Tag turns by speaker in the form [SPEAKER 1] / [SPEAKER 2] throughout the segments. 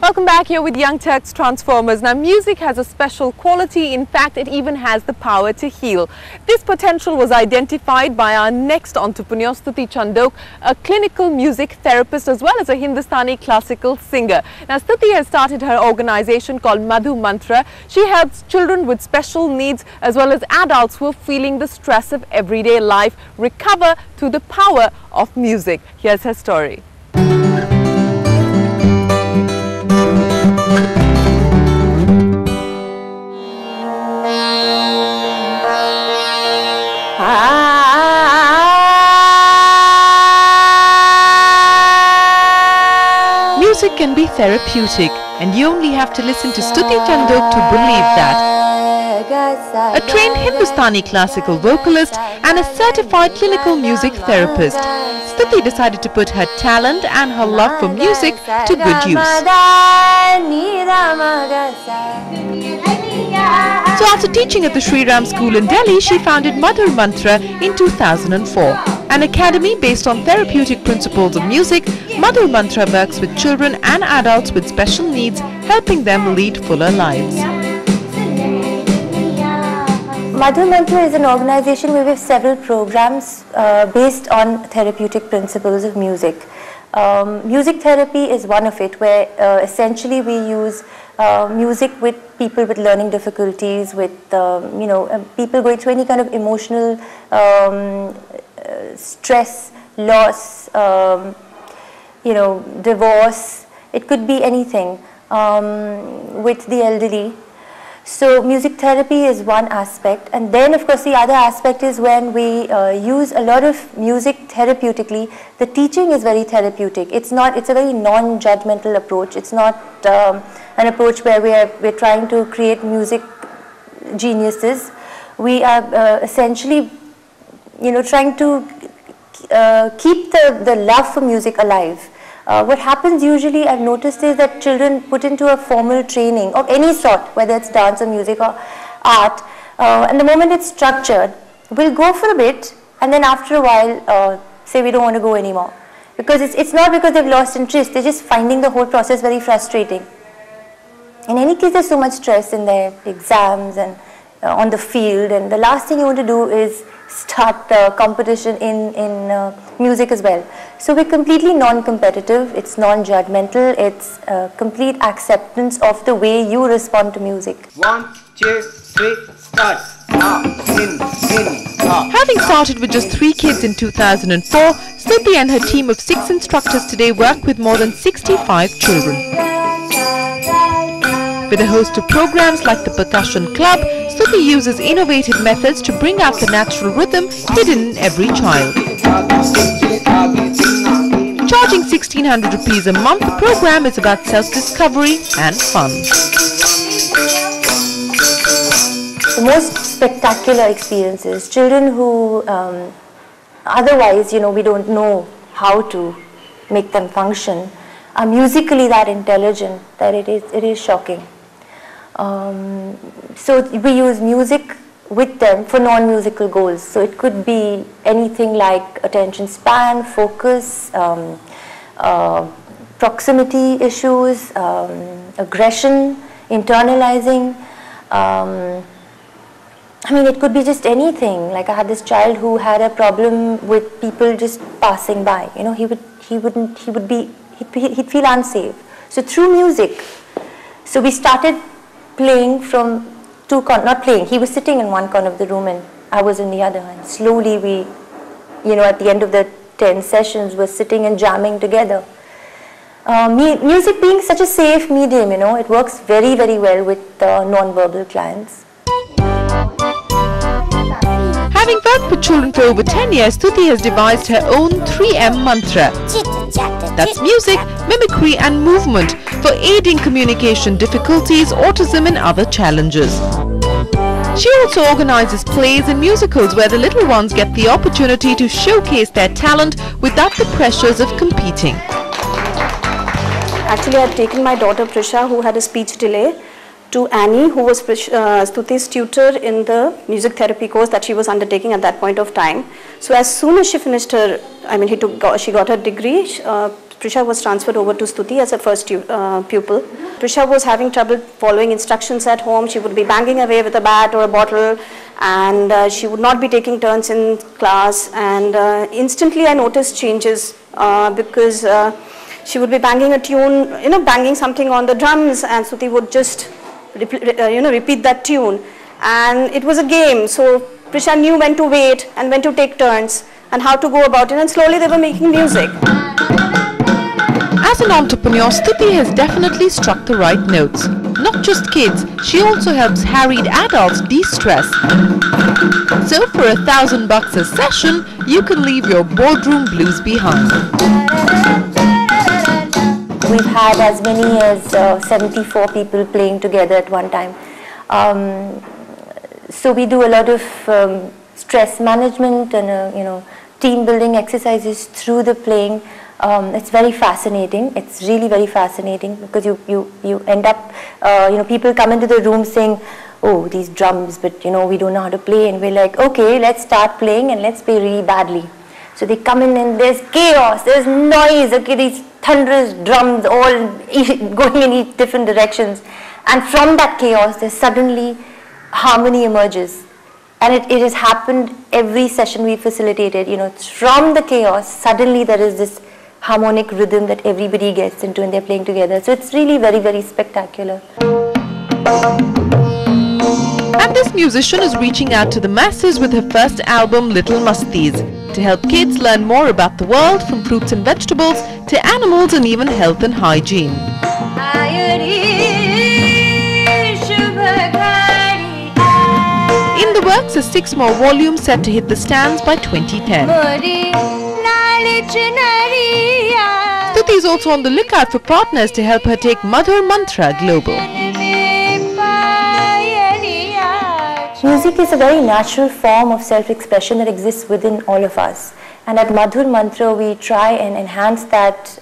[SPEAKER 1] Welcome back here with Young Turks Transformers. Now, music has a special quality. In fact, it even has the power to heal. This potential was identified by our next entrepreneur, Stuti Chandhok, a clinical music therapist as well as a Hindustani classical singer. Now, Stuti has started her organization called Madhu Mantra. She helps children with special needs as well as adults who are feeling the stress of everyday life recover through the power of music. Here's her story.
[SPEAKER 2] Music can be therapeutic, and you only have to listen to Stuti Chandhok to believe that. A trained Hindustani classical vocalist and a certified clinical music therapist, Stuti decided to put her talent and her love for music to good use. So after teaching at the Sri Ram School in Delhi, she founded Madhu Mantra in 2004. An academy based on therapeutic principles of music, Madhu Mantra works with children and adults with special needs, helping them lead fuller lives.
[SPEAKER 3] Madhu Mantra is an organization where we have several programs based on therapeutic principles of music. Music therapy is one of it, where essentially we use music with people with learning difficulties, with people going through any kind of emotional stress, loss, divorce. It could be anything with the elderly. So music therapy is one aspect, and then of course the other aspect is when we use a lot of music therapeutically. The teaching is very therapeutic. It's a very non-judgmental approach. It's not an approach where we're trying to create music geniuses. We are essentially trying to keep the love for music alive. What happens usually, I've noticed, is that children put into a formal training of any sort, whether it's dance or music or art, and the moment it's structured, we'll go for a bit, and then after a while say we don't want to go anymore. Because it's not because they've lost interest, they're just finding the whole process very frustrating. In any case, there's so much stress in their exams and on the field, and the last thing you want to do is start competition in music as well. So we're completely non-competitive, it's non-judgmental, it's complete acceptance of the way you respond to music.
[SPEAKER 4] 1, 2, 3, start.
[SPEAKER 2] Having started with just 3 kids in 2004, Stuti and her team of 6 instructors today work with more than 65 children. With a host of programs like the Percussion Club, Stuti uses innovative methods to bring out the natural rhythm hidden in every child. Charging 1600 rupees a month, the program is about self-discovery and fun.
[SPEAKER 3] The most spectacular experiences, children who otherwise, we don't know how to make them function, are musically that intelligent that it is shocking. So we use music with them for non-musical goals. So it could be anything like attention span, focus, proximity issues, aggression, internalizing. It could be just anything. Like I had this child who had a problem with people just passing by. He'd feel unsafe. So through music, so we started playing from not playing. He was sitting in one corner of the room and I was in the other. And slowly we, at the end of the 10 sessions, we're sitting and jamming together. Music being such a safe medium, it works very, very well with non-verbal clients.
[SPEAKER 2] Having worked with children for over 10 years, Stuti has devised her own 3M mantra. That's music, mimicry and movement for aiding communication difficulties, autism and other challenges. She also organizes plays and musicals where the little ones get the opportunity to showcase their talent without the pressures of competing.
[SPEAKER 5] Actually, I had taken my daughter Prisha, who had a speech delay, to Annie, who was Stuti's tutor in the music therapy course that she was undertaking at that point of time. So as soon as she finished her, she got her degree, Prisha was transferred over to Stuti as a first pupil. Prisha was having trouble following instructions at home. She would be banging away with a bat or a bottle, and she would not be taking turns in class. And instantly I noticed changes because she would be banging a tune, banging something on the drums, and Stuti would just repeat that tune. And it was a game, so Prisha knew when to wait and when to take turns and how to go about it, and slowly they were making music.
[SPEAKER 2] As an entrepreneur, Stuti has definitely struck the right notes. Not just kids, she also helps harried adults de-stress. So for $1,000 a session, you can leave your boardroom blues behind.
[SPEAKER 3] We've had as many as 74 people playing together at one time. So we do a lot of stress management and team building exercises through the playing. It's very fascinating. It's really very fascinating because you end up, people come into the room saying, oh, these drums, but we don't know how to play, and we're like, okay, let's start playing and let's play really badly. So they come in and there's chaos, there's noise, okay, these thunderous drums all going in different directions, and from that chaos there's suddenly harmony emerges. And it has happened every session we facilitated, from the chaos, suddenly there is this harmonic rhythm that everybody gets into and they're playing together. So it's really very, very spectacular.
[SPEAKER 2] And this musician is reaching out to the masses with her first album, Little Mastis, to help kids learn more about the world, from fruits and vegetables to animals and even health and hygiene. In the works are 6 more volumes set to hit the stands by 2010. Stuti is also on the lookout for partners to help her take Madhur Mantra global.
[SPEAKER 3] Music is a very natural form of self-expression that exists within all of us. And at Madhur Mantra, we try and enhance that,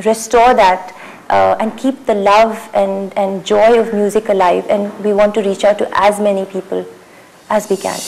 [SPEAKER 3] restore that, and keep the love and joy of music alive. And we want to reach out to as many people as we can.